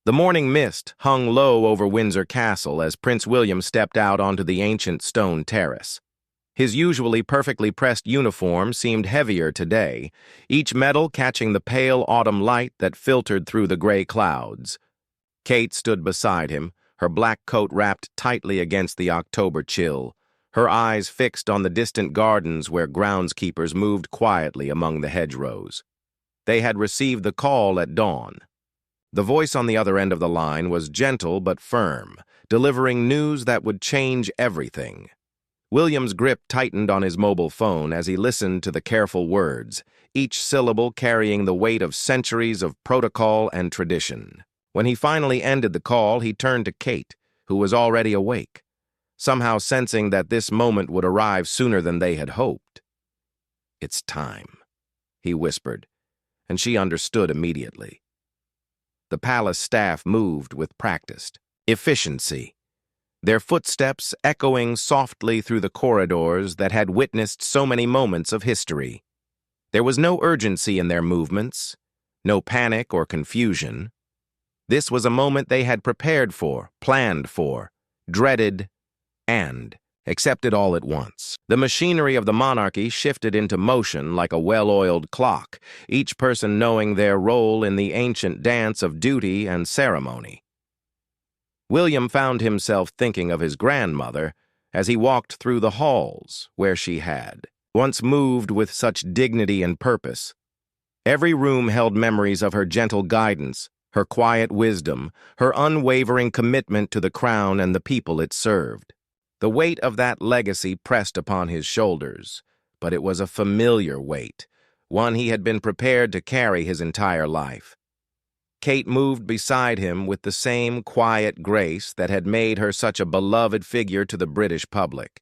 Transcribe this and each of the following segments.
The morning mist hung low over Windsor Castle as Prince William stepped out onto the ancient stone terrace. His usually perfectly pressed uniform seemed heavier today, each metal catching the pale autumn light that filtered through the gray clouds. Kate stood beside him, her black coat wrapped tightly against the October chill, her eyes fixed on the distant gardens where groundskeepers moved quietly among the hedgerows. They had received the call at dawn. The voice on the other end of the line was gentle but firm, delivering news that would change everything. William's grip tightened on his mobile phone as he listened to the careful words, each syllable carrying the weight of centuries of protocol and tradition. When he finally ended the call, he turned to Kate, who was already awake, somehow sensing that this moment would arrive sooner than they had hoped. "It's time," he whispered, and she understood immediately. The palace staff moved with practiced efficiency, their footsteps echoing softly through the corridors that had witnessed so many moments of history. There was no urgency in their movements, no panic or confusion. This was a moment they had prepared for, planned for, dreaded, and accepted all at once. The machinery of the monarchy shifted into motion like a well-oiled clock, each person knowing their role in the ancient dance of duty and ceremony. William found himself thinking of his grandmother as he walked through the halls where she had once moved with such dignity and purpose. Every room held memories of her gentle guidance, her quiet wisdom, her unwavering commitment to the crown and the people it served. The weight of that legacy pressed upon his shoulders, but it was a familiar weight, one he had been prepared to carry his entire life. Kate moved beside him with the same quiet grace that had made her such a beloved figure to the British public.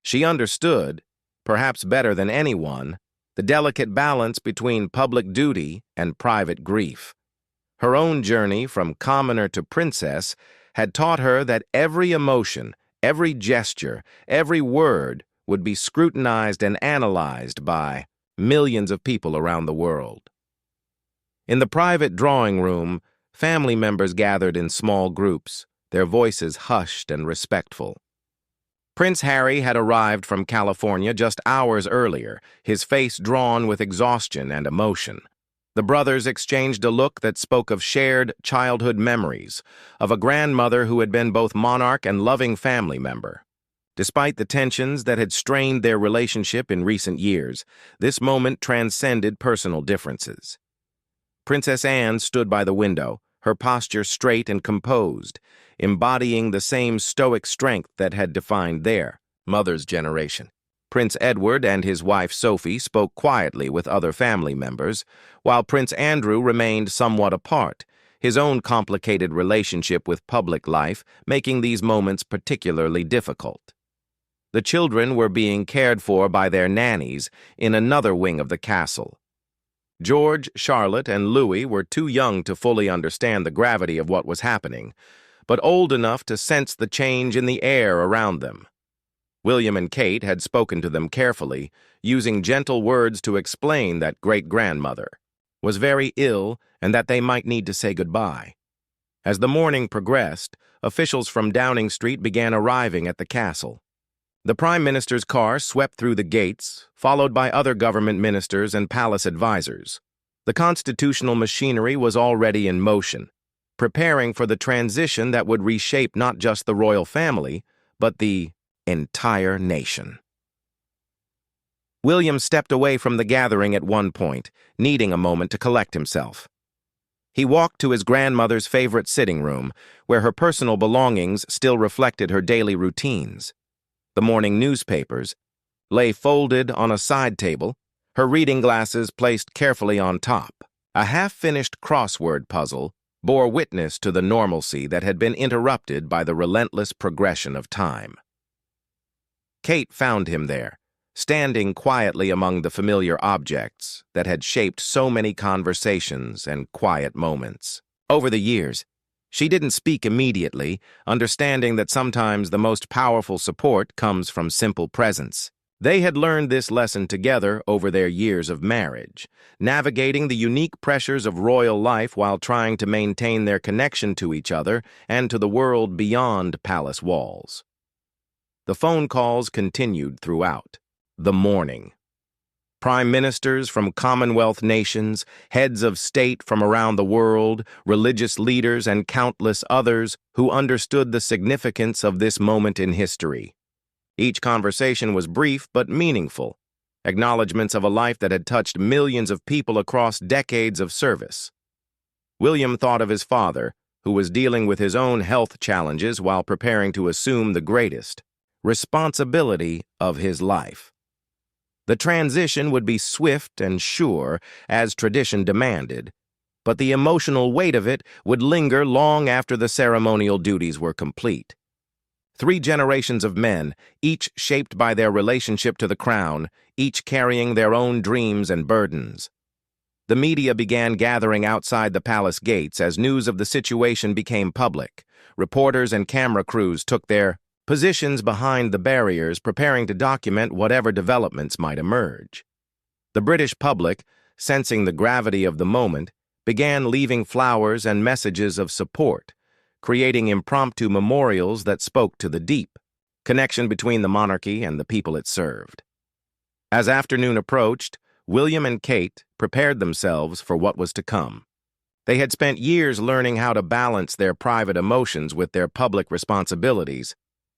She understood, perhaps better than anyone, the delicate balance between public duty and private grief. Her own journey from commoner to princess had taught her that every emotion, every gesture, every word would be scrutinized and analyzed by millions of people around the world. In the private drawing room, family members gathered in small groups, their voices hushed and respectful. Prince Harry had arrived from California just hours earlier, his face drawn with exhaustion and emotion. The brothers exchanged a look that spoke of shared childhood memories, of a grandmother who had been both monarch and loving family member. Despite the tensions that had strained their relationship in recent years, this moment transcended personal differences. Princess Anne stood by the window, her posture straight and composed, embodying the same stoic strength that had defined their mother's generation. Prince Edward and his wife Sophie spoke quietly with other family members, while Prince Andrew remained somewhat apart, his own complicated relationship with public life making these moments particularly difficult. The children were being cared for by their nannies in another wing of the castle. George, Charlotte, and Louis were too young to fully understand the gravity of what was happening, but old enough to sense the change in the air around them. William and Kate had spoken to them carefully, using gentle words to explain that great-grandmother was very ill and that they might need to say goodbye. As the morning progressed, officials from Downing Street began arriving at the castle. The Prime Minister's car swept through the gates, followed by other government ministers and palace advisors. The constitutional machinery was already in motion, preparing for the transition that would reshape not just the royal family, but the entire nation. William stepped away from the gathering at one point, needing a moment to collect himself. He walked to his grandmother's favorite sitting room, where her personal belongings still reflected her daily routines. The morning newspapers lay folded on a side table, her reading glasses placed carefully on top. A half-finished crossword puzzle bore witness to the normalcy that had been interrupted by the relentless progression of time. Kate found him there, standing quietly among the familiar objects that had shaped so many conversations and quiet moments. Over the years, she didn't speak immediately, understanding that sometimes the most powerful support comes from simple presence. They had learned this lesson together over their years of marriage, navigating the unique pressures of royal life while trying to maintain their connection to each other and to the world beyond palace walls. The phone calls continued throughout the morning. Prime ministers from Commonwealth nations, heads of state from around the world, religious leaders, and countless others who understood the significance of this moment in history. Each conversation was brief but meaningful, acknowledgments of a life that had touched millions of people across decades of service. William thought of his father, who was dealing with his own health challenges while preparing to assume the greatest responsibility of his life. The transition would be swift and sure, as tradition demanded, but the emotional weight of it would linger long after the ceremonial duties were complete. 3 generations of men, each shaped by their relationship to the crown, each carrying their own dreams and burdens. The media began gathering outside the palace gates as news of the situation became public. Reporters and camera crews took their positions behind the barriers, preparing to document whatever developments might emerge. The British public, sensing the gravity of the moment, began leaving flowers and messages of support, creating impromptu memorials that spoke to the deep connection between the monarchy and the people it served. As afternoon approached, William and Kate prepared themselves for what was to come. They had spent years learning how to balance their private emotions with their public responsibilities,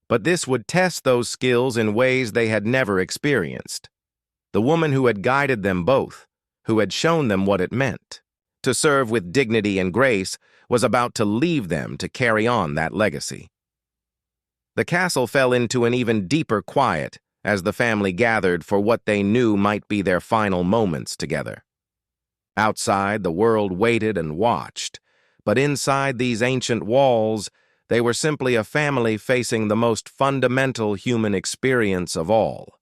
but this would test those skills in ways they had never experienced. The woman who had guided them both, who had shown them what it meant to serve with dignity and grace, was about to leave them to carry on that legacy. The castle fell into an even deeper quiet as the family gathered for what they knew might be their final moments together. Outside, the world waited and watched, but inside these ancient walls, they were simply a family facing the most fundamental human experience of all.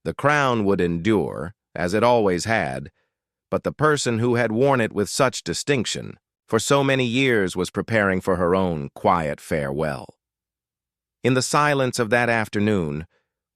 The crown would endure, as it always had, but the person who had worn it with such distinction for so many years was preparing for her own quiet farewell. In the silence of that afternoon,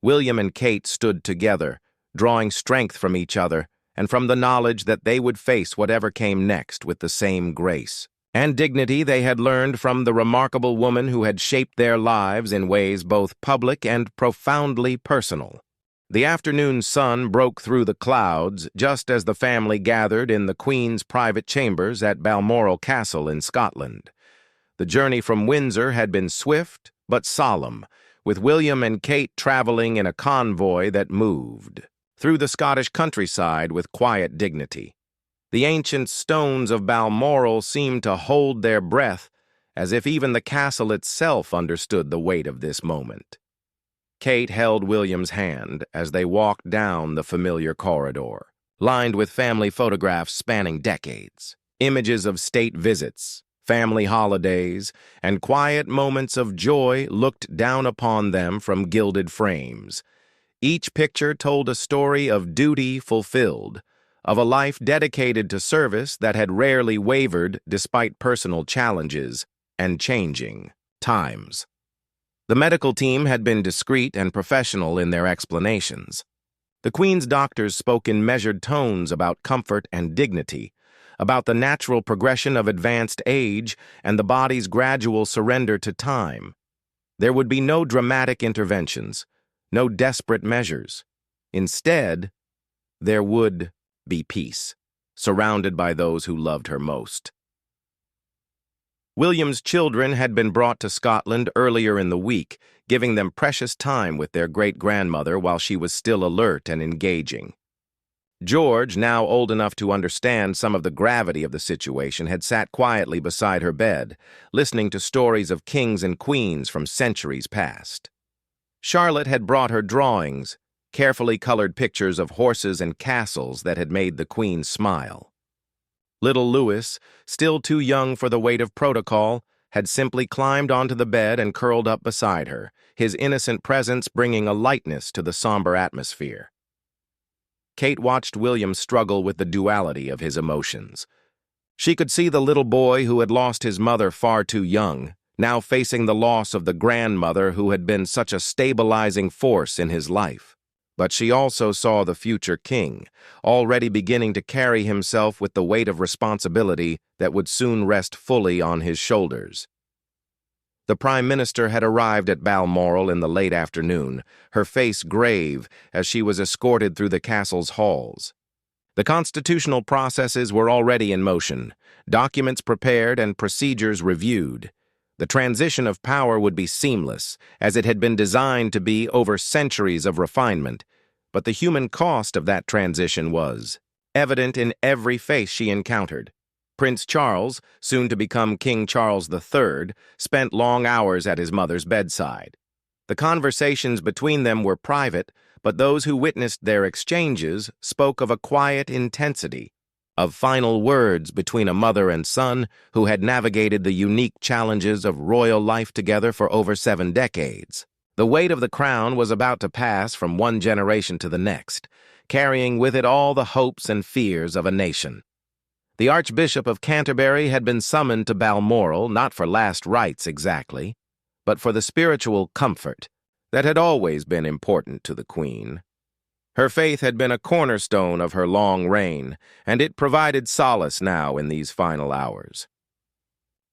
William and Kate stood together, drawing strength from each other and from the knowledge that they would face whatever came next with the same grace and dignity they had learned from the remarkable woman who had shaped their lives in ways both public and profoundly personal. The afternoon sun broke through the clouds just as the family gathered in the Queen's private chambers at Balmoral Castle in Scotland. The journey from Windsor had been swift but solemn, with William and Kate traveling in a convoy that moved through the Scottish countryside with quiet dignity. The ancient stones of Balmoral seemed to hold their breath, as if even the castle itself understood the weight of this moment. Kate held William's hand as they walked down the familiar corridor, lined with family photographs spanning decades, images of state visits, family holidays, and quiet moments of joy looked down upon them from gilded frames. Each picture told a story of duty fulfilled, of a life dedicated to service that had rarely wavered despite personal challenges and changing times. The medical team had been discreet and professional in their explanations. The Queen's doctors spoke in measured tones about comfort and dignity, about the natural progression of advanced age and the body's gradual surrender to time. There would be no dramatic interventions, no desperate measures. Instead, there would be peace, surrounded by those who loved her most. William's children had been brought to Scotland earlier in the week, giving them precious time with their great-grandmother while she was still alert and engaging. George, now old enough to understand some of the gravity of the situation, had sat quietly beside her bed, listening to stories of kings and queens from centuries past. Charlotte had brought her drawings, carefully colored pictures of horses and castles that had made the Queen smile. Little Louis, still too young for the weight of protocol, had simply climbed onto the bed and curled up beside her, his innocent presence bringing a lightness to the somber atmosphere. Kate watched William struggle with the duality of his emotions. She could see the little boy who had lost his mother far too young, now facing the loss of the grandmother who had been such a stabilizing force in his life. But she also saw the future king, already beginning to carry himself with the weight of responsibility that would soon rest fully on his shoulders. The Prime Minister had arrived at Balmoral in the late afternoon, her face grave as she was escorted through the castle's halls. The constitutional processes were already in motion, documents prepared and procedures reviewed. The transition of power would be seamless, as it had been designed to be over centuries of refinement, but the human cost of that transition was evident in every face she encountered. Prince Charles, soon to become King Charles III, spent long hours at his mother's bedside. The conversations between them were private, but those who witnessed their exchanges spoke of a quiet intensity, of final words between a mother and son who had navigated the unique challenges of royal life together for over 7 decades. The weight of the crown was about to pass from one generation to the next, carrying with it all the hopes and fears of a nation. The Archbishop of Canterbury had been summoned to Balmoral not for last rites exactly, but for the spiritual comfort that had always been important to the Queen. Her faith had been a cornerstone of her long reign, and it provided solace now in these final hours.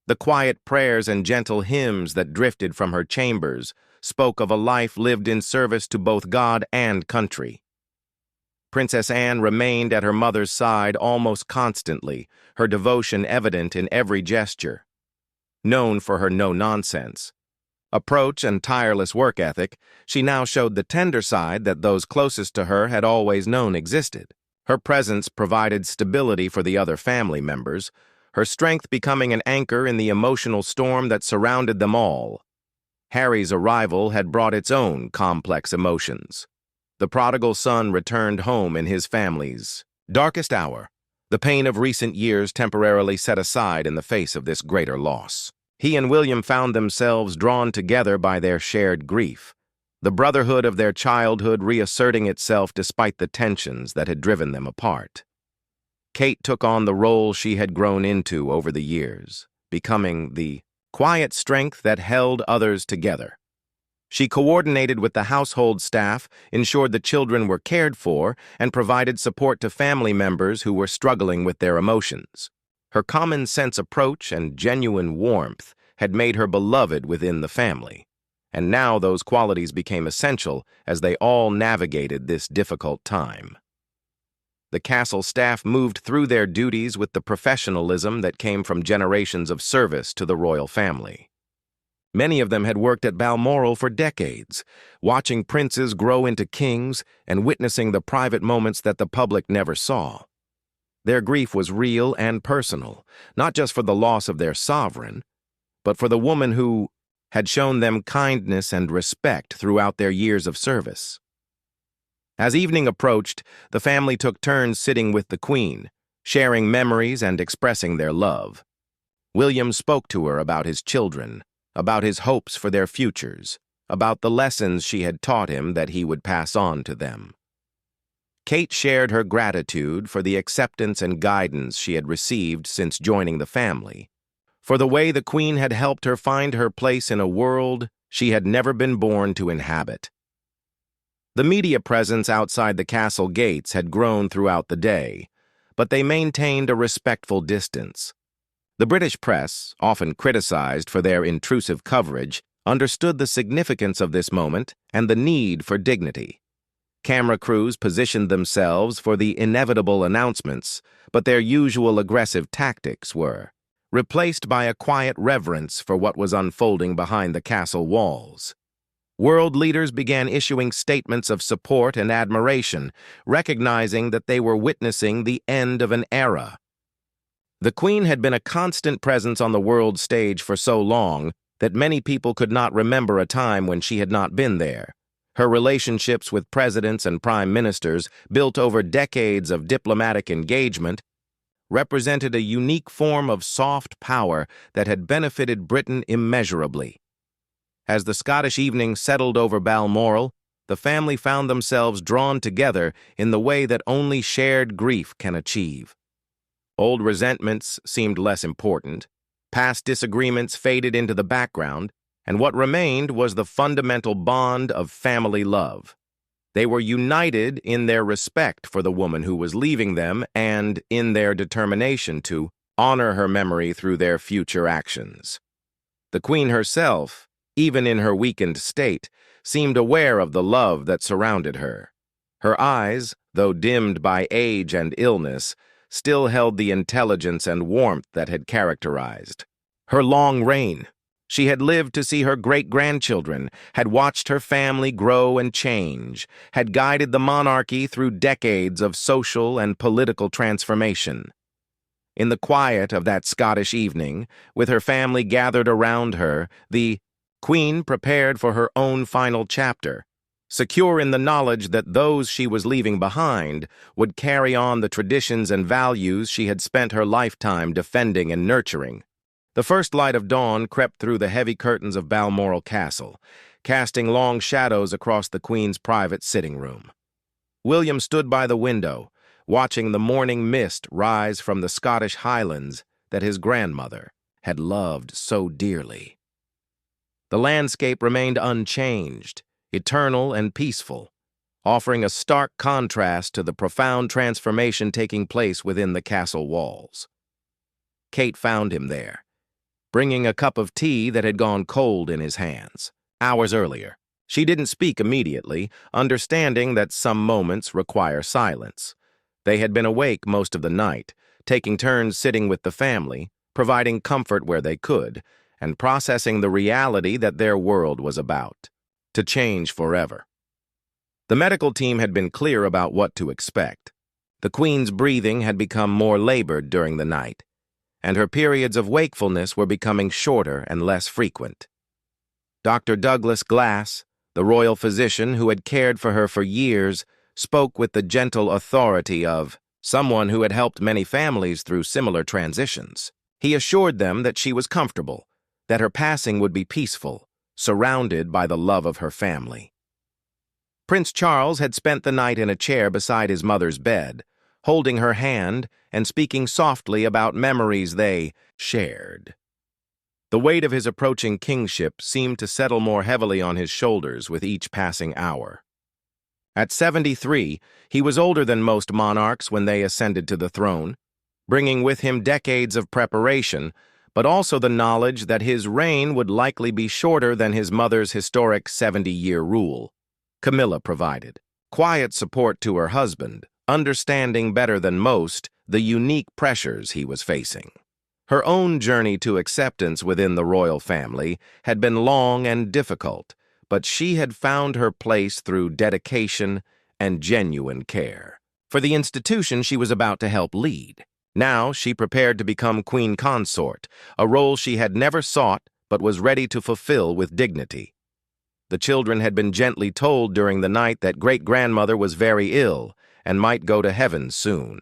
The quiet prayers and gentle hymns that drifted from her chambers spoke of a life lived in service to both God and country. Princess Anne remained at her mother's side almost constantly, her devotion evident in every gesture. Known for her no-nonsense approach and tireless work ethic, she now showed the tender side that those closest to her had always known existed. Her presence provided stability for the other family members, her strength becoming an anchor in the emotional storm that surrounded them all. Harry's arrival had brought its own complex emotions. The prodigal son returned home in his family's darkest hour, the pain of recent years temporarily set aside in the face of this greater loss. He and William found themselves drawn together by their shared grief, the brotherhood of their childhood reasserting itself despite the tensions that had driven them apart. Kate took on the role she had grown into over the years, becoming the quiet strength that held others together. She coordinated with the household staff, ensured the children were cared for, and provided support to family members who were struggling with their emotions. Her common-sense approach and genuine warmth had made her beloved within the family, and now those qualities became essential as they all navigated this difficult time. The castle staff moved through their duties with the professionalism that came from generations of service to the royal family. Many of them had worked at Balmoral for decades, watching princes grow into kings and witnessing the private moments that the public never saw. Their grief was real and personal, not just for the loss of their sovereign, but for the woman who had shown them kindness and respect throughout their years of service. As evening approached, the family took turns sitting with the Queen, sharing memories and expressing their love. William spoke to her about his children, about his hopes for their futures, about the lessons she had taught him that he would pass on to them. Kate shared her gratitude for the acceptance and guidance she had received since joining the family, for the way the Queen had helped her find her place in a world she had never been born to inhabit. The media presence outside the castle gates had grown throughout the day, but they maintained a respectful distance. The British press, often criticized for their intrusive coverage, understood the significance of this moment and the need for dignity. Camera crews positioned themselves for the inevitable announcements, but their usual aggressive tactics were replaced by a quiet reverence for what was unfolding behind the castle walls. World leaders began issuing statements of support and admiration, recognizing that they were witnessing the end of an era. The Queen had been a constant presence on the world stage for so long that many people could not remember a time when she had not been there. Her relationships with presidents and prime ministers, built over decades of diplomatic engagement, represented a unique form of soft power that had benefited Britain immeasurably. As the Scottish evening settled over Balmoral, the family found themselves drawn together in the way that only shared grief can achieve. Old resentments seemed less important, past disagreements faded into the background, and what remained was the fundamental bond of family love. They were united in their respect for the woman who was leaving them and in their determination to honor her memory through their future actions. The queen herself, even in her weakened state, seemed aware of the love that surrounded her. Her eyes, though dimmed by age and illness, still held the intelligence and warmth that had characterized her long reign. She had lived to see her great-grandchildren, had watched her family grow and change, had guided the monarchy through decades of social and political transformation. In the quiet of that Scottish evening, with her family gathered around her, the queen prepared for her own final chapter, secure in the knowledge that those she was leaving behind would carry on the traditions and values she had spent her lifetime defending and nurturing. The first light of dawn crept through the heavy curtains of Balmoral Castle, casting long shadows across the Queen's private sitting room. William stood by the window, watching the morning mist rise from the Scottish highlands that his grandmother had loved so dearly. The landscape remained unchanged, eternal and peaceful, offering a stark contrast to the profound transformation taking place within the castle walls. Kate found him there, bringing a cup of tea that had gone cold in his hands. Hours earlier, she didn't speak immediately, understanding that some moments require silence. They had been awake most of the night, taking turns sitting with the family, providing comfort where they could, and processing the reality that their world was about to change forever. The medical team had been clear about what to expect. The Queen's breathing had become more labored during the night, and her periods of wakefulness were becoming shorter and less frequent. Dr. Douglas Glass, the royal physician who had cared for her for years, spoke with the gentle authority of someone who had helped many families through similar transitions. He assured them that she was comfortable, that her passing would be peaceful, surrounded by the love of her family. Prince Charles had spent the night in a chair beside his mother's bed, holding her hand and speaking softly about memories they shared. The weight of his approaching kingship seemed to settle more heavily on his shoulders with each passing hour. At 73, he was older than most monarchs when they ascended to the throne, bringing with him decades of preparation, but also the knowledge that his reign would likely be shorter than his mother's historic 70-year rule. Camilla provided quiet support to her husband, understanding better than most the unique pressures he was facing. Her own journey to acceptance within the royal family had been long and difficult, but she had found her place through dedication and genuine care for the institution she was about to help lead. Now she prepared to become queen consort, a role she had never sought but was ready to fulfill with dignity. The children had been gently told during the night that great-grandmother was very ill and might go to heaven soon.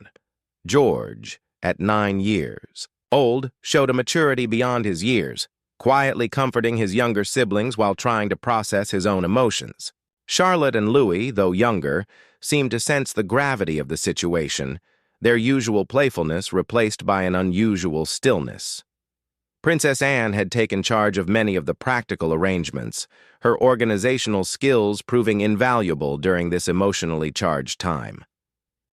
George, at 9 years old, showed a maturity beyond his years, quietly comforting his younger siblings while trying to process his own emotions. Charlotte and Louis, though younger, seemed to sense the gravity of the situation, their usual playfulness replaced by an unusual stillness. Princess Anne had taken charge of many of the practical arrangements, her organizational skills proving invaluable during this emotionally charged time.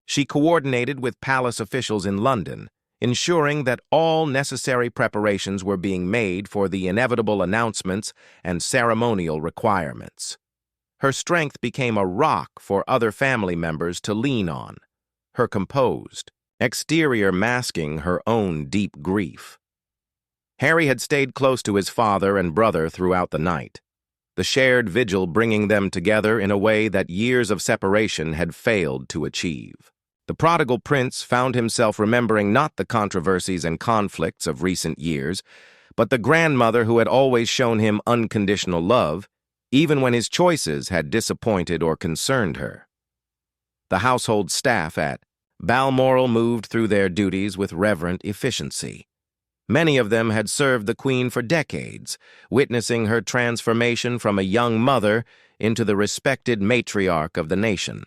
She coordinated with palace officials in London, ensuring that all necessary preparations were being made for the inevitable announcements and ceremonial requirements. Her strength became a rock for other family members to lean on, her composed exterior masking her own deep grief. Harry had stayed close to his father and brother throughout the night, the shared vigil bringing them together in a way that years of separation had failed to achieve. The prodigal prince found himself remembering not the controversies and conflicts of recent years, but the grandmother who had always shown him unconditional love, even when his choices had disappointed or concerned her. The household staff at Balmoral moved through their duties with reverent efficiency. Many of them had served the Queen for decades, witnessing her transformation from a young mother into the respected matriarch of the nation.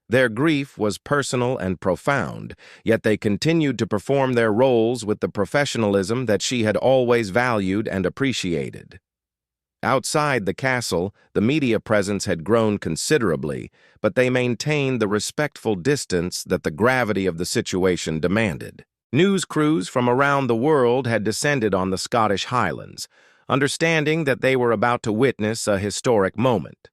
Their grief was personal and profound, yet they continued to perform their roles with the professionalism that she had always valued and appreciated. Outside the castle, the media presence had grown considerably, but they maintained the respectful distance that the gravity of the situation demanded. News crews from around the world had descended on the Scottish Highlands, understanding that they were about to witness a historic moment.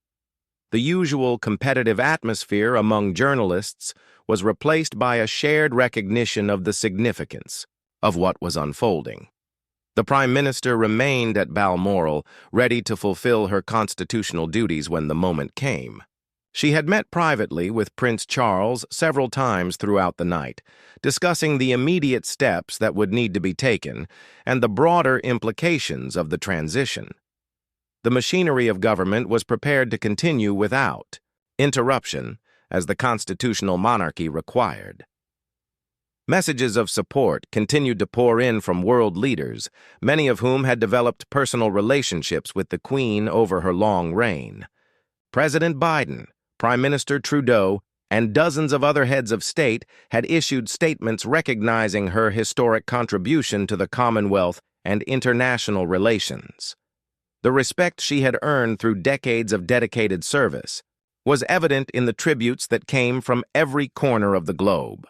The usual competitive atmosphere among journalists was replaced by a shared recognition of the significance of what was unfolding. The Prime Minister remained at Balmoral, ready to fulfill her constitutional duties when the moment came. She had met privately with Prince Charles several times throughout the night, discussing the immediate steps that would need to be taken and the broader implications of the transition. The machinery of government was prepared to continue without interruption, as the constitutional monarchy required. Messages of support continued to pour in from world leaders, many of whom had developed personal relationships with the Queen over her long reign. President Biden, Prime Minister Trudeau, and dozens of other heads of state had issued statements recognizing her historic contribution to the Commonwealth and international relations. The respect she had earned through decades of dedicated service was evident in the tributes that came from every corner of the globe.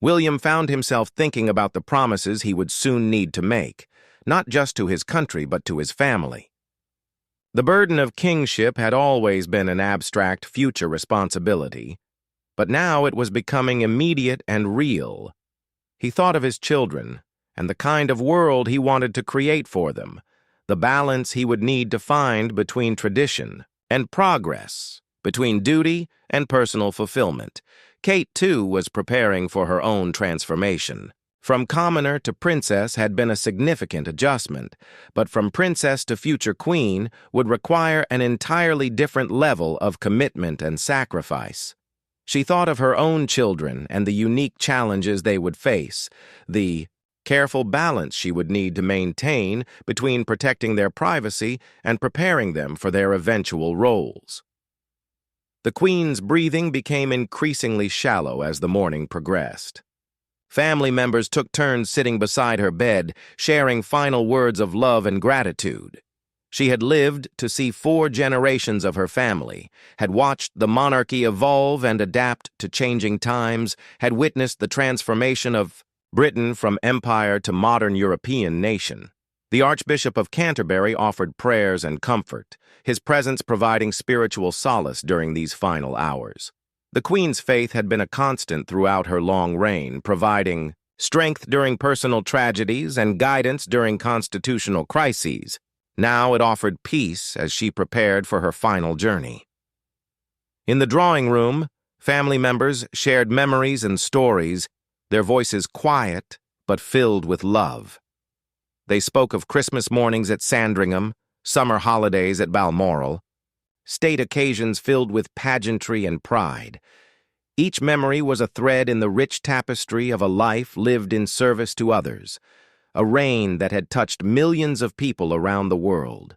William found himself thinking about the promises he would soon need to make, not just to his country but to his family. The burden of kingship had always been an abstract future responsibility, but now it was becoming immediate and real. He thought of his children and the kind of world he wanted to create for them, the balance he would need to find between tradition and progress, between duty and personal fulfillment. Kate, too, was preparing for her own transformation. From commoner to princess had been a significant adjustment, but from princess to future queen would require an entirely different level of commitment and sacrifice. She thought of her own children and the unique challenges they would face, the careful balance she would need to maintain between protecting their privacy and preparing them for their eventual roles. The Queen's breathing became increasingly shallow as the morning progressed. Family members took turns sitting beside her bed, sharing final words of love and gratitude. She had lived to see 4 generations of her family, had watched the monarchy evolve and adapt to changing times, had witnessed the transformation of Britain from empire to modern European nation. The Archbishop of Canterbury offered prayers and comfort, his presence providing spiritual solace during these final hours. The Queen's faith had been a constant throughout her long reign, providing strength during personal tragedies and guidance during constitutional crises. Now it offered peace as she prepared for her final journey. In the drawing room, family members shared memories and stories, their voices quiet but filled with love. They spoke of Christmas mornings at Sandringham, summer holidays at Balmoral, state occasions filled with pageantry and pride. Each memory was a thread in the rich tapestry of a life lived in service to others, a reign that had touched millions of people around the world.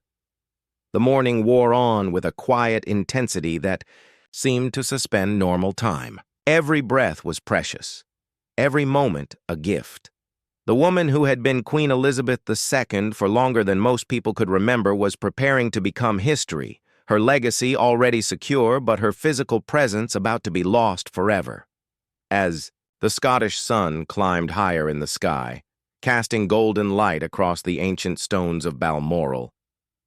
The morning wore on with a quiet intensity that seemed to suspend normal time. Every breath was precious, every moment a gift. The woman who had been Queen Elizabeth II for longer than most people could remember was preparing to become history, her legacy already secure but her physical presence about to be lost forever. As the Scottish sun climbed higher in the sky, casting golden light across the ancient stones of Balmoral,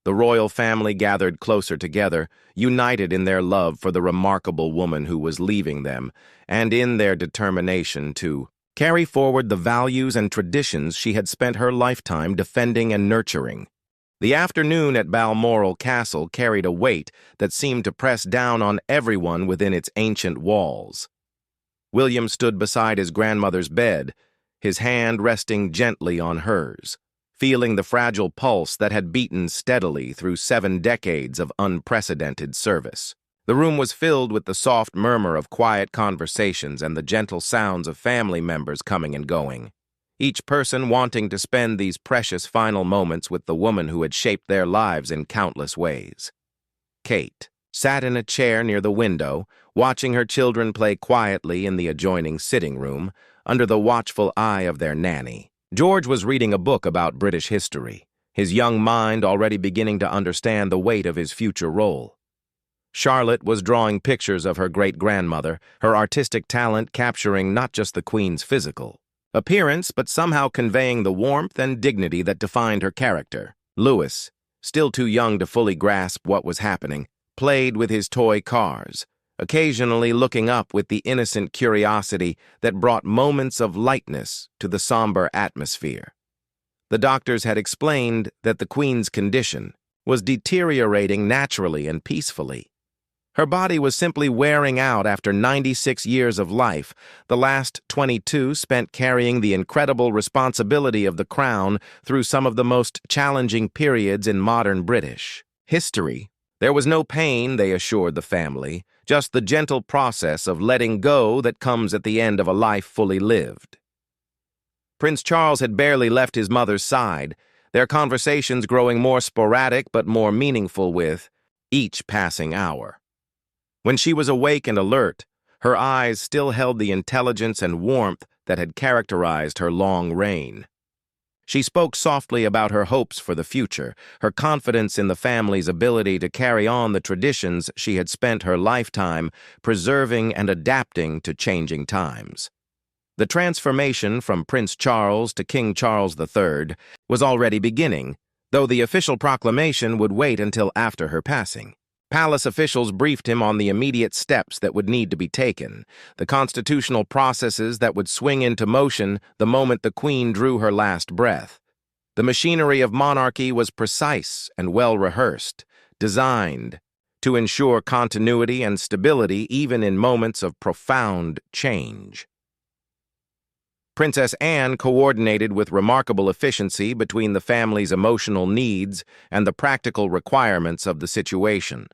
the royal family gathered closer together, united in their love for the remarkable woman who was leaving them, and in their determination to carry forward the values and traditions she had spent her lifetime defending and nurturing. The afternoon at Balmoral Castle carried a weight that seemed to press down on everyone within its ancient walls. William stood beside his grandmother's bed, his hand resting gently on hers, feeling the fragile pulse that had beaten steadily through 7 decades of unprecedented service. The room was filled with the soft murmur of quiet conversations and the gentle sounds of family members coming and going, each person wanting to spend these precious final moments with the woman who had shaped their lives in countless ways. Kate sat in a chair near the window, watching her children play quietly in the adjoining sitting room, under the watchful eye of their nanny. George was reading a book about British history, his young mind already beginning to understand the weight of his future role. Charlotte was drawing pictures of her great-grandmother, her artistic talent capturing not just the Queen's physical appearance, but somehow conveying the warmth and dignity that defined her character. Louis, still too young to fully grasp what was happening, played with his toy cars, occasionally looking up with the innocent curiosity that brought moments of lightness to the somber atmosphere. The doctors had explained that the Queen's condition was deteriorating naturally and peacefully. Her body was simply wearing out after 96 years of life, the last 22 spent carrying the incredible responsibility of the crown through some of the most challenging periods in modern British history. There was no pain, they assured the family, just the gentle process of letting go that comes at the end of a life fully lived. Prince Charles had barely left his mother's side, their conversations growing more sporadic but more meaningful with each passing hour. When she was awake and alert, her eyes still held the intelligence and warmth that had characterized her long reign. She spoke softly about her hopes for the future, her confidence in the family's ability to carry on the traditions she had spent her lifetime preserving and adapting to changing times. The transformation from Prince Charles to King Charles III was already beginning, though the official proclamation would wait until after her passing. Palace officials briefed him on the immediate steps that would need to be taken, the constitutional processes that would swing into motion the moment the Queen drew her last breath. The machinery of monarchy was precise and well-rehearsed, designed to ensure continuity and stability even in moments of profound change. Princess Anne coordinated with remarkable efficiency between the family's emotional needs and the practical requirements of the situation.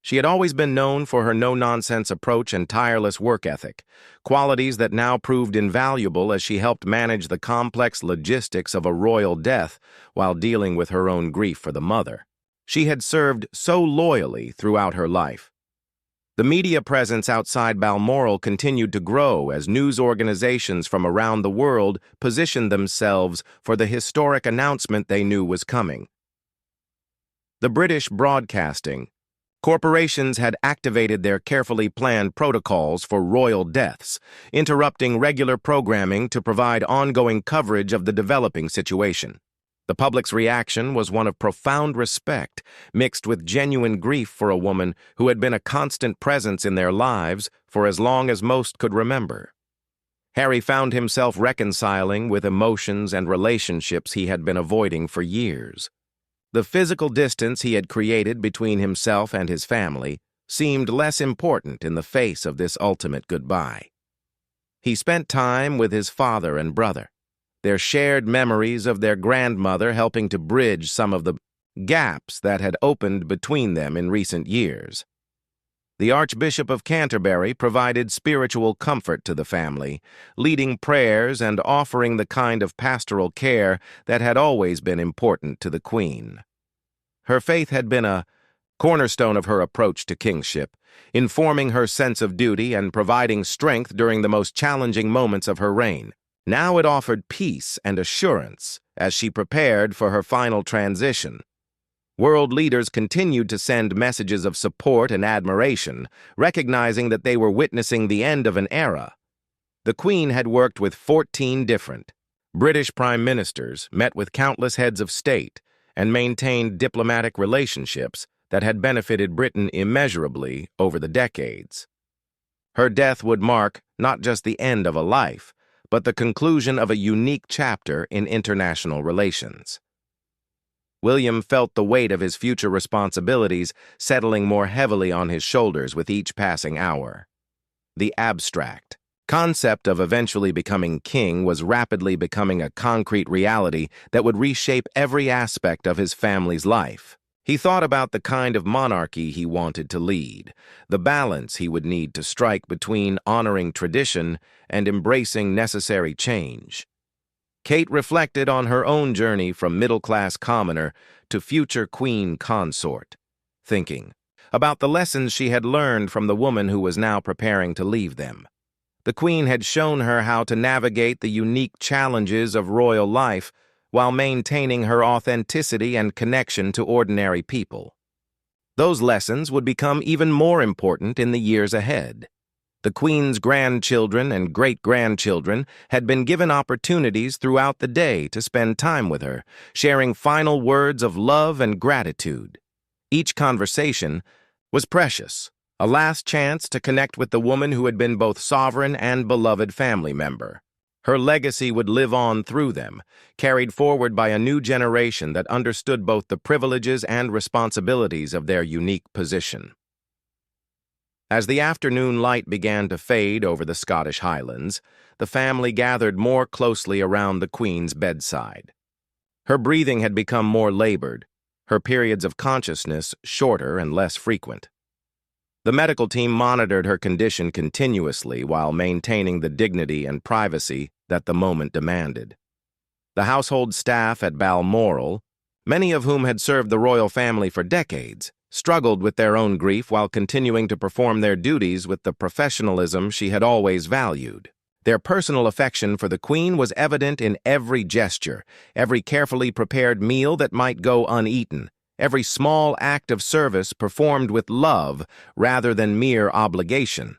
She had always been known for her no-nonsense approach and tireless work ethic, qualities that now proved invaluable as she helped manage the complex logistics of a royal death while dealing with her own grief for the mother. She had served so loyally throughout her life. The media presence outside Balmoral continued to grow as news organizations from around the world positioned themselves for the historic announcement they knew was coming. The British Broadcasting Corporations had activated their carefully planned protocols for royal deaths, interrupting regular programming to provide ongoing coverage of the developing situation. The public's reaction was one of profound respect, mixed with genuine grief for a woman who had been a constant presence in their lives for as long as most could remember. Harry found himself reconciling with emotions and relationships he had been avoiding for years. The physical distance he had created between himself and his family seemed less important in the face of this ultimate goodbye. He spent time with his father and brother, their shared memories of their grandmother helping to bridge some of the gaps that had opened between them in recent years. The Archbishop of Canterbury provided spiritual comfort to the family, leading prayers and offering the kind of pastoral care that had always been important to the Queen. Her faith had been a cornerstone of her approach to kingship, informing her sense of duty and providing strength during the most challenging moments of her reign. Now it offered peace and assurance as she prepared for her final transition. World leaders continued to send messages of support and admiration, recognizing that they were witnessing the end of an era. The Queen had worked with 14 different British prime ministers, met with countless heads of state, and maintained diplomatic relationships that had benefited Britain immeasurably over the decades. Her death would mark not just the end of a life, but the conclusion of a unique chapter in international relations. William felt the weight of his future responsibilities settling more heavily on his shoulders with each passing hour. The abstract concept of eventually becoming king was rapidly becoming a concrete reality that would reshape every aspect of his family's life. He thought about the kind of monarchy he wanted to lead, the balance he would need to strike between honoring tradition and embracing necessary change. Kate reflected on her own journey from middle-class commoner to future queen consort, thinking about the lessons she had learned from the woman who was now preparing to leave them. The Queen had shown her how to navigate the unique challenges of royal life while maintaining her authenticity and connection to ordinary people. Those lessons would become even more important in the years ahead. The Queen's grandchildren and great-grandchildren had been given opportunities throughout the day to spend time with her, sharing final words of love and gratitude. Each conversation was precious, a last chance to connect with the woman who had been both sovereign and beloved family member. Her legacy would live on through them, carried forward by a new generation that understood both the privileges and responsibilities of their unique position. As the afternoon light began to fade over the Scottish Highlands, the family gathered more closely around the Queen's bedside. Her breathing had become more labored, her periods of consciousness shorter and less frequent. The medical team monitored her condition continuously while maintaining the dignity and privacy that the moment demanded. The household staff at Balmoral, many of whom had served the royal family for decades, struggled with their own grief while continuing to perform their duties with the professionalism she had always valued. Their personal affection for the Queen was evident in every gesture, every carefully prepared meal that might go uneaten, every small act of service performed with love rather than mere obligation.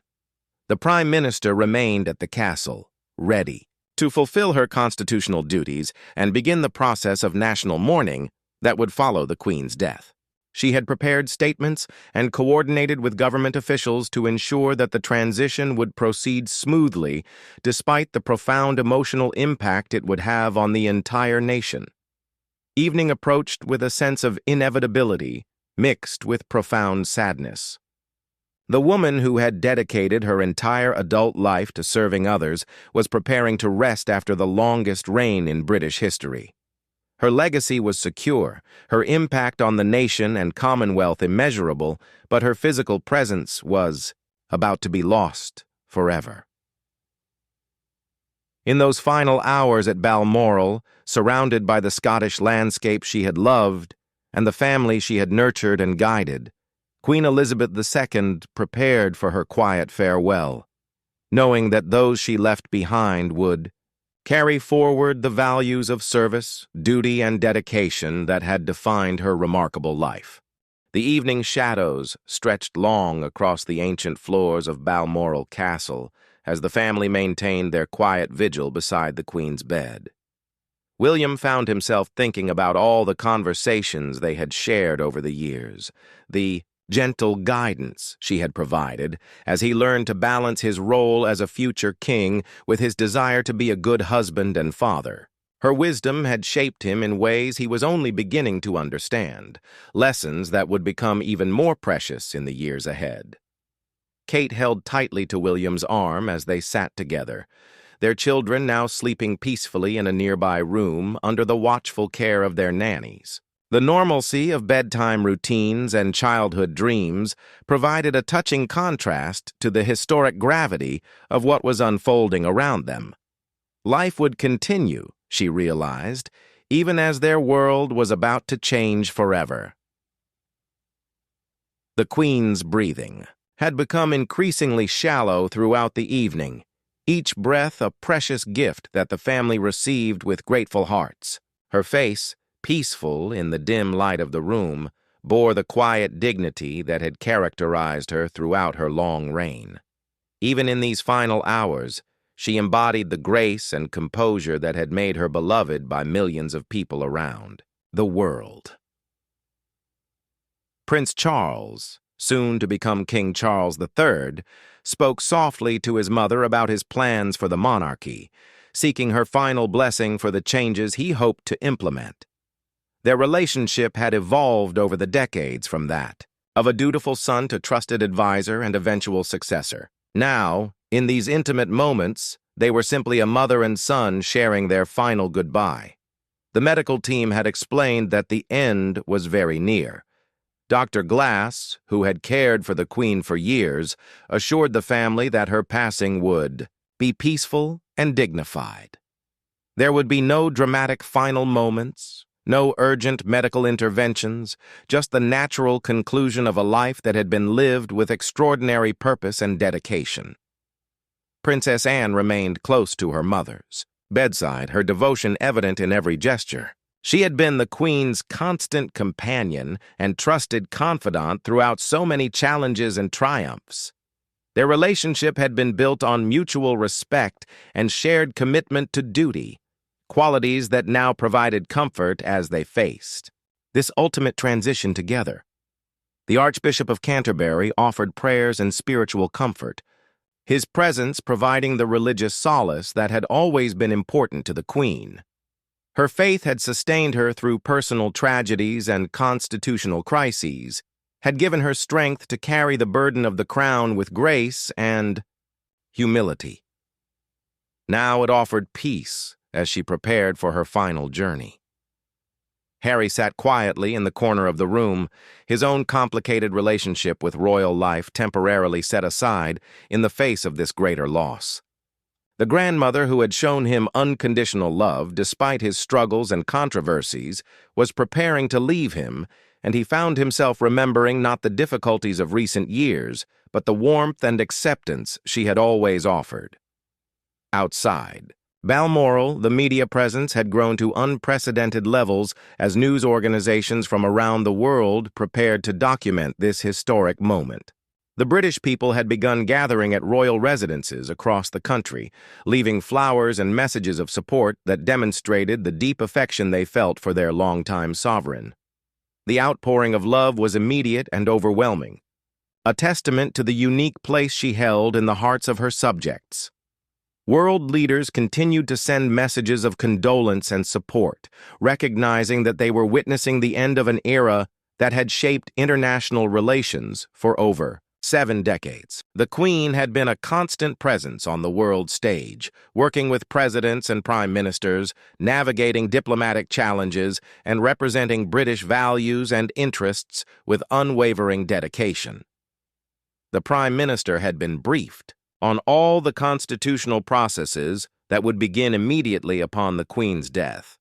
The Prime Minister remained at the castle, ready to fulfill her constitutional duties and begin the process of national mourning that would follow the Queen's death. She had prepared statements and coordinated with government officials to ensure that the transition would proceed smoothly despite the profound emotional impact it would have on the entire nation. Evening approached with a sense of inevitability, mixed with profound sadness. The woman who had dedicated her entire adult life to serving others was preparing to rest after the longest reign in British history. Her legacy was secure, her impact on the nation and Commonwealth immeasurable, but her physical presence was about to be lost forever. In those final hours at Balmoral, surrounded by the Scottish landscape she had loved and the family she had nurtured and guided, Queen Elizabeth II prepared for her quiet farewell, knowing that those she left behind would carry forward the values of service, duty, and dedication that had defined her remarkable life. The evening shadows stretched long across the ancient floors of Balmoral Castle as the family maintained their quiet vigil beside the Queen's bed. William found himself thinking about all the conversations they had shared over the years, the gentle guidance she had provided as he learned to balance his role as a future king with his desire to be a good husband and father. Her wisdom had shaped him in ways he was only beginning to understand, lessons that would become even more precious in the years ahead. Kate held tightly to William's arm as they sat together, their children now sleeping peacefully in a nearby room under the watchful care of their nannies. The normalcy of bedtime routines and childhood dreams provided a touching contrast to the historic gravity of what was unfolding around them. Life would continue, she realized, even as their world was about to change forever. The Queen's breathing had become increasingly shallow throughout the evening, each breath a precious gift that the family received with grateful hearts. Her face, peaceful in the dim light of the room, bore the quiet dignity that had characterized her throughout her long reign. Even in these final hours, she embodied the grace and composure that had made her beloved by millions of people around the world. Prince Charles, soon to become King Charles III, spoke softly to his mother about his plans for the monarchy, seeking her final blessing for the changes he hoped to implement. Their relationship had evolved over the decades from that, of a dutiful son to trusted advisor and eventual successor. Now, in these intimate moments, they were simply a mother and son sharing their final goodbye. The medical team had explained that the end was very near. Dr. Glass, who had cared for the Queen for years, assured the family that her passing would be peaceful and dignified. There would be no dramatic final moments, no urgent medical interventions, just the natural conclusion of a life that had been lived with extraordinary purpose and dedication. Princess Anne remained close to her mothers, bedside, her devotion evident in every gesture. She had been the Queen's constant companion and trusted confidant throughout so many challenges and triumphs. Their relationship had been built on mutual respect and shared commitment to duty, qualities that now provided comfort as they faced this ultimate transition together. The Archbishop of Canterbury offered prayers and spiritual comfort, his presence providing the religious solace that had always been important to the Queen. Her faith had sustained her through personal tragedies and constitutional crises, had given her strength to carry the burden of the crown with grace and humility. Now it offered peace as she prepared for her final journey. Harry sat quietly in the corner of the room, his own complicated relationship with royal life temporarily set aside in the face of this greater loss. The grandmother who had shown him unconditional love despite his struggles and controversies was preparing to leave him, and he found himself remembering not the difficulties of recent years, but the warmth and acceptance she had always offered. Outside, Balmoral, the media presence had grown to unprecedented levels as news organizations from around the world prepared to document this historic moment. The British people had begun gathering at royal residences across the country, leaving flowers and messages of support that demonstrated the deep affection they felt for their longtime sovereign. The outpouring of love was immediate and overwhelming, a testament to the unique place she held in the hearts of her subjects. World leaders continued to send messages of condolence and support, recognizing that they were witnessing the end of an era that had shaped international relations for over 7 decades. The Queen had been a constant presence on the world stage, working with presidents and prime ministers, navigating diplomatic challenges, and representing British values and interests with unwavering dedication. The Prime Minister had been briefed on all the constitutional processes that would begin immediately upon the Queen's death.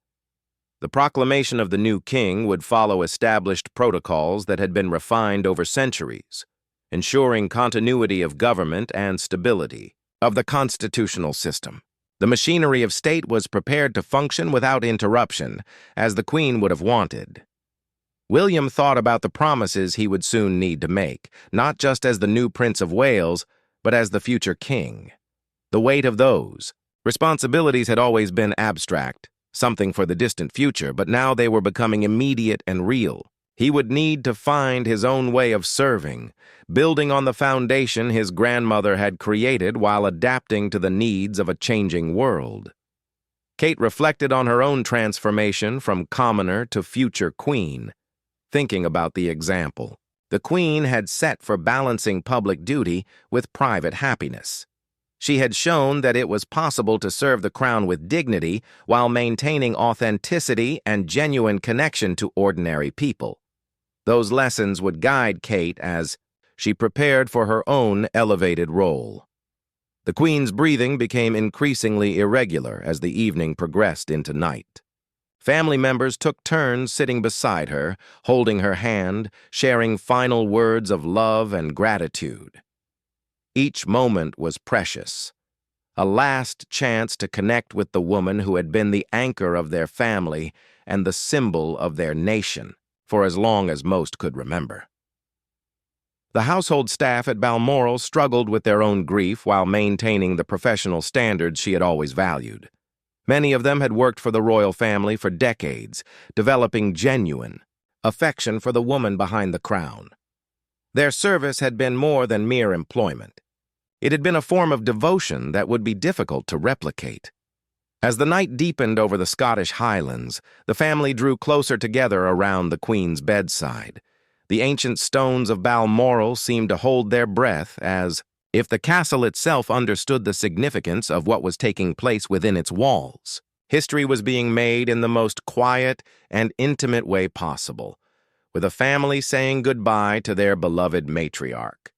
The proclamation of the new king would follow established protocols that had been refined over centuries, ensuring continuity of government and stability of the constitutional system. The machinery of state was prepared to function without interruption, as the Queen would have wanted. William thought about the promises he would soon need to make, not just as the new Prince of Wales, but as the future king. The weight of those responsibilities had always been abstract, something for the distant future, but now they were becoming immediate and real. He would need to find his own way of serving, building on the foundation his grandmother had created while adapting to the needs of a changing world. Kate reflected on her own transformation from commoner to future queen, thinking about the example the Queen had set for balancing public duty with private happiness. She had shown that it was possible to serve the crown with dignity while maintaining authenticity and genuine connection to ordinary people. Those lessons would guide Kate as she prepared for her own elevated role. The Queen's breathing became increasingly irregular as the evening progressed into night. Family members took turns sitting beside her, holding her hand, sharing final words of love and gratitude. Each moment was precious, a last chance to connect with the woman who had been the anchor of their family and the symbol of their nation for as long as most could remember. The household staff at Balmoral struggled with their own grief while maintaining the professional standards she had always valued. Many of them had worked for the royal family for decades, developing genuine affection for the woman behind the crown. Their service had been more than mere employment. It had been a form of devotion that would be difficult to replicate. As the night deepened over the Scottish Highlands, the family drew closer together around the Queen's bedside. The ancient stones of Balmoral seemed to hold their breath as if the castle itself understood the significance of what was taking place within its walls. History was being made in the most quiet and intimate way possible, with a family saying goodbye to their beloved matriarch.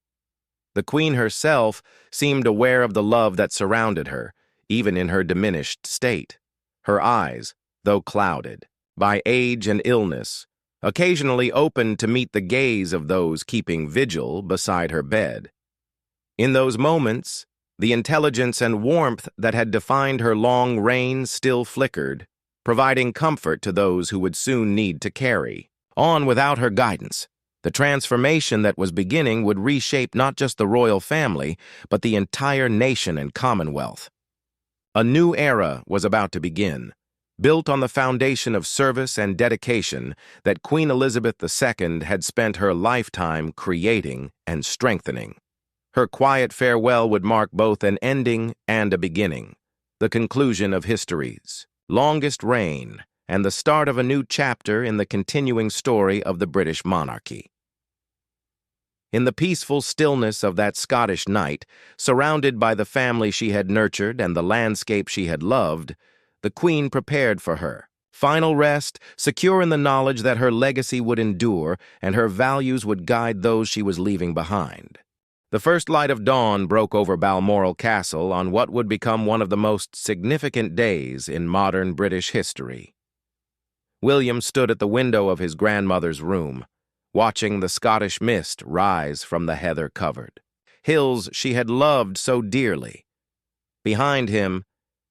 The Queen herself seemed aware of the love that surrounded her, even in her diminished state. Her eyes, though clouded by age and illness, occasionally opened to meet the gaze of those keeping vigil beside her bed. In those moments, The intelligence and warmth that had defined her long reign still flickered, providing comfort to those who would soon need to carry on without her guidance. The transformation that was beginning would reshape not just the royal family, but the entire nation and commonwealth. A new era was about to begin, built on the foundation of service and dedication that Queen Elizabeth II had spent her lifetime creating and strengthening. Her quiet farewell would mark both an ending and a beginning, the conclusion of history's longest reign and the start of a new chapter in the continuing story of the British monarchy. In the peaceful stillness of that Scottish night, surrounded by the family she had nurtured and the landscape she had loved, the Queen prepared for her final rest, secure in the knowledge that her legacy would endure and her values would guide those she was leaving behind. The first light of dawn broke over Balmoral Castle on what would become one of the most significant days in modern British history. William stood at the window of his grandmother's room, watching the Scottish mist rise from the heather-covered hills she had loved so dearly. Behind him,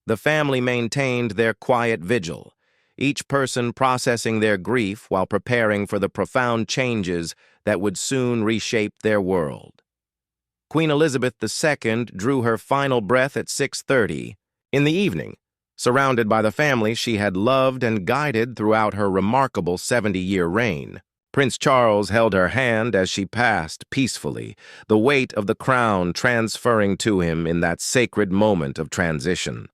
the family maintained their quiet vigil, each person processing their grief while preparing for the profound changes that would soon reshape their world. Queen Elizabeth II drew her final breath at 6:30 in the evening, surrounded by the family she had loved and guided throughout her remarkable 70-year reign. Prince Charles held her hand as she passed peacefully, the weight of the crown transferring to him in that sacred moment of transition.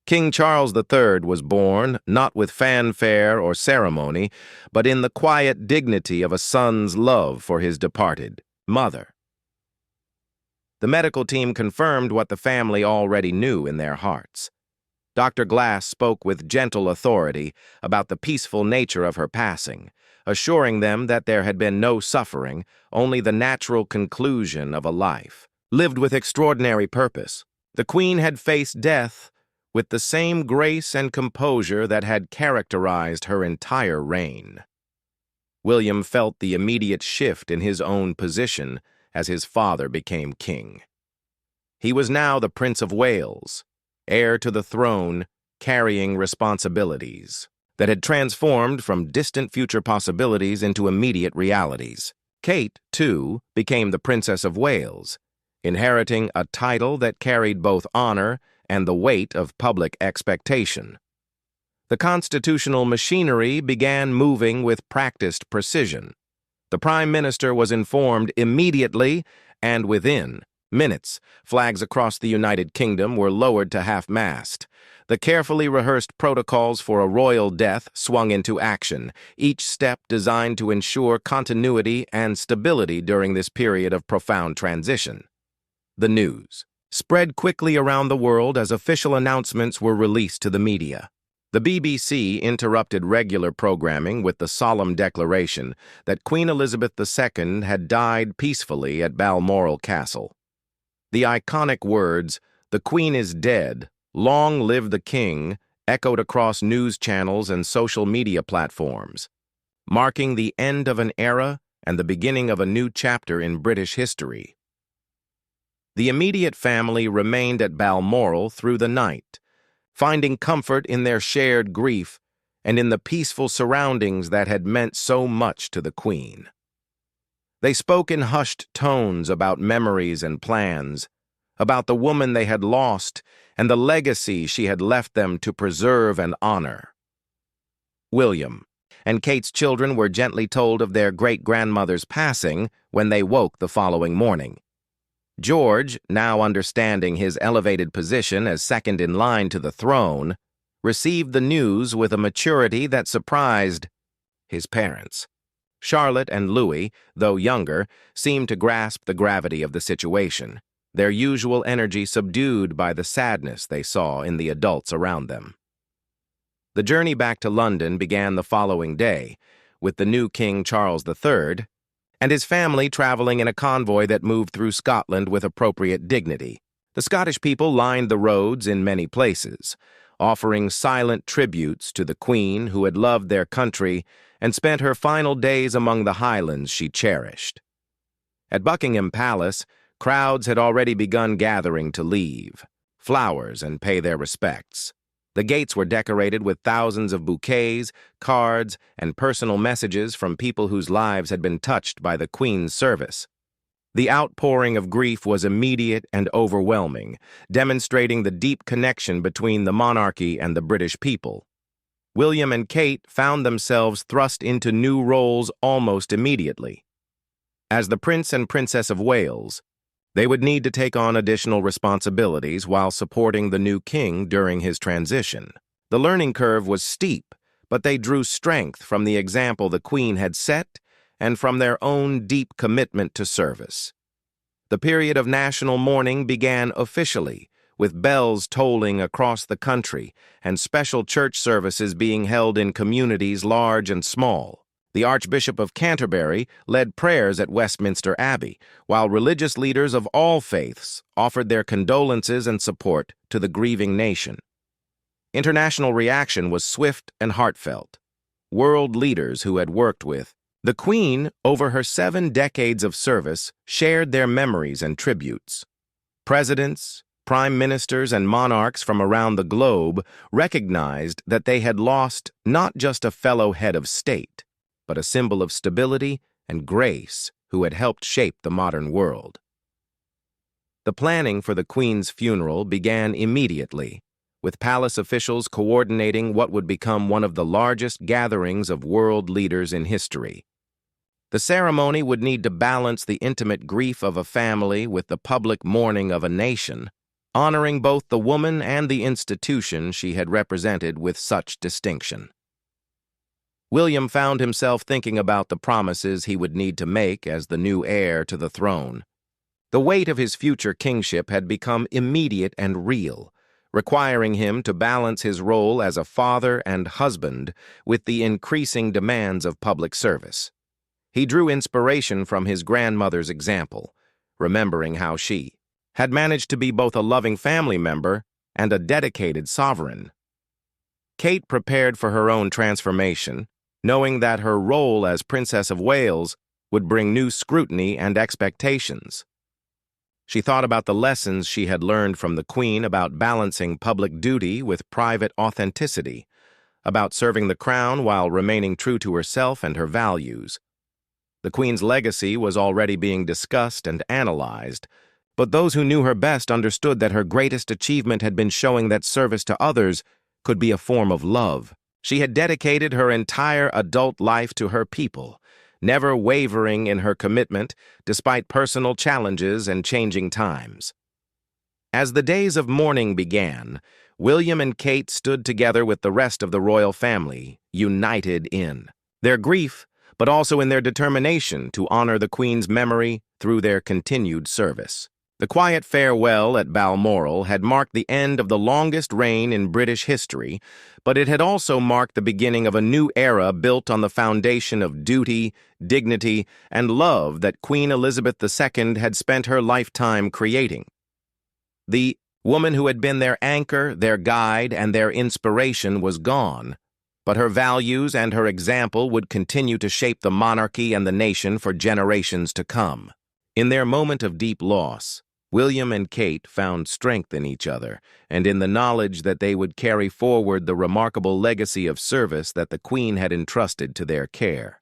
King Charles III was born not with fanfare or ceremony, but in the quiet dignity of a son's love for his departed mother. The medical team confirmed what the family already knew in their hearts. Dr. Glass spoke with gentle authority about the peaceful nature of her passing, assuring them that there had been no suffering, only the natural conclusion of a life lived with extraordinary purpose. The Queen had faced death with the same grace and composure that had characterized her entire reign. William felt the immediate shift in his own position as his father became king. He was now the Prince of Wales, heir to the throne, carrying responsibilities that had transformed from distant future possibilities into immediate realities. Kate, too, became the Princess of Wales, inheriting a title that carried both honor and the weight of public expectation. The constitutional machinery began moving with practiced precision. The Prime Minister was informed immediately, and within minutes, flags across the United Kingdom were lowered to half-mast. The carefully rehearsed protocols for a royal death swung into action, each step designed to ensure continuity and stability during this period of profound transition. The news spread quickly around the world as official announcements were released to the media. The BBC interrupted regular programming with the solemn declaration that Queen Elizabeth II had died peacefully at Balmoral Castle. The iconic words, "The Queen is dead, long live the King," echoed across news channels and social media platforms, marking the end of an era and the beginning of a new chapter in British history. The immediate family remained at Balmoral through the night, finding comfort in their shared grief and in the peaceful surroundings that had meant so much to the Queen. They spoke in hushed tones about memories and plans, about the woman they had lost and the legacy she had left them to preserve and honor. William and Kate's children were gently told of their great-grandmother's passing when they woke the following morning. George, now understanding his elevated position as second in line to the throne, received the news with a maturity that surprised his parents. Charlotte and Louis, though younger, seemed to grasp the gravity of the situation, their usual energy subdued by the sadness they saw in the adults around them. The journey back to London began the following day, with the new King Charles III and his family traveling in a convoy that moved through Scotland with appropriate dignity. The Scottish people lined the roads in many places, offering silent tributes to the Queen who had loved their country and spent her final days among the Highlands she cherished. At Buckingham Palace, Crowds had already begun gathering to leave flowers and pay their respects. The gates were decorated with thousands of bouquets, cards, and personal messages from people whose lives had been touched by the Queen's service. The outpouring of grief was immediate and overwhelming, demonstrating the deep connection between the monarchy and the British people. William and Kate found themselves thrust into new roles almost immediately. As the Prince and Princess of Wales, they would need to take on additional responsibilities while supporting the new king during his transition. The learning curve was steep, but they drew strength from the example the Queen had set and from their own deep commitment to service. The period of national mourning began officially, with bells tolling across the country and special church services being held in communities large and small. The Archbishop of Canterbury led prayers at Westminster Abbey, while religious leaders of all faiths offered their condolences and support to the grieving nation. International reaction was swift and heartfelt. World leaders who had worked with the Queen over her 7 decades of service shared their memories and tributes. Presidents, prime ministers, and monarchs from around the globe recognized that they had lost not just a fellow head of state, but a symbol of stability and grace who had helped shape the modern world. The planning for the Queen's funeral began immediately, with palace officials coordinating what would become one of the largest gatherings of world leaders in history. The ceremony would need to balance the intimate grief of a family with the public mourning of a nation, honoring both the woman and the institution she had represented with such distinction. William found himself thinking about the promises he would need to make as the new heir to the throne. The weight of his future kingship had become immediate and real, requiring him to balance his role as a father and husband with the increasing demands of public service. He drew inspiration from his grandmother's example, remembering how she had managed to be both a loving family member and a dedicated sovereign. Kate prepared for her own transformation, knowing that her role as Princess of Wales would bring new scrutiny and expectations. She thought about the lessons she had learned from the Queen about balancing public duty with private authenticity, about serving the crown while remaining true to herself and her values. The Queen's legacy was already being discussed and analyzed, but those who knew her best understood that her greatest achievement had been showing that service to others could be a form of love. She had dedicated her entire adult life to her people, never wavering in her commitment despite personal challenges and changing times. As the days of mourning began, William and Kate stood together with the rest of the royal family, united in their grief, but also in their determination to honor the Queen's memory through their continued service. The quiet farewell at Balmoral had marked the end of the longest reign in British history, but it had also marked the beginning of a new era built on the foundation of duty, dignity, and love that Queen Elizabeth II had spent her lifetime creating. The woman who had been their anchor, their guide, and their inspiration was gone, but her values and her example would continue to shape the monarchy and the nation for generations to come. In their moment of deep loss, William and Kate found strength in each other and in the knowledge that they would carry forward the remarkable legacy of service that the Queen had entrusted to their care.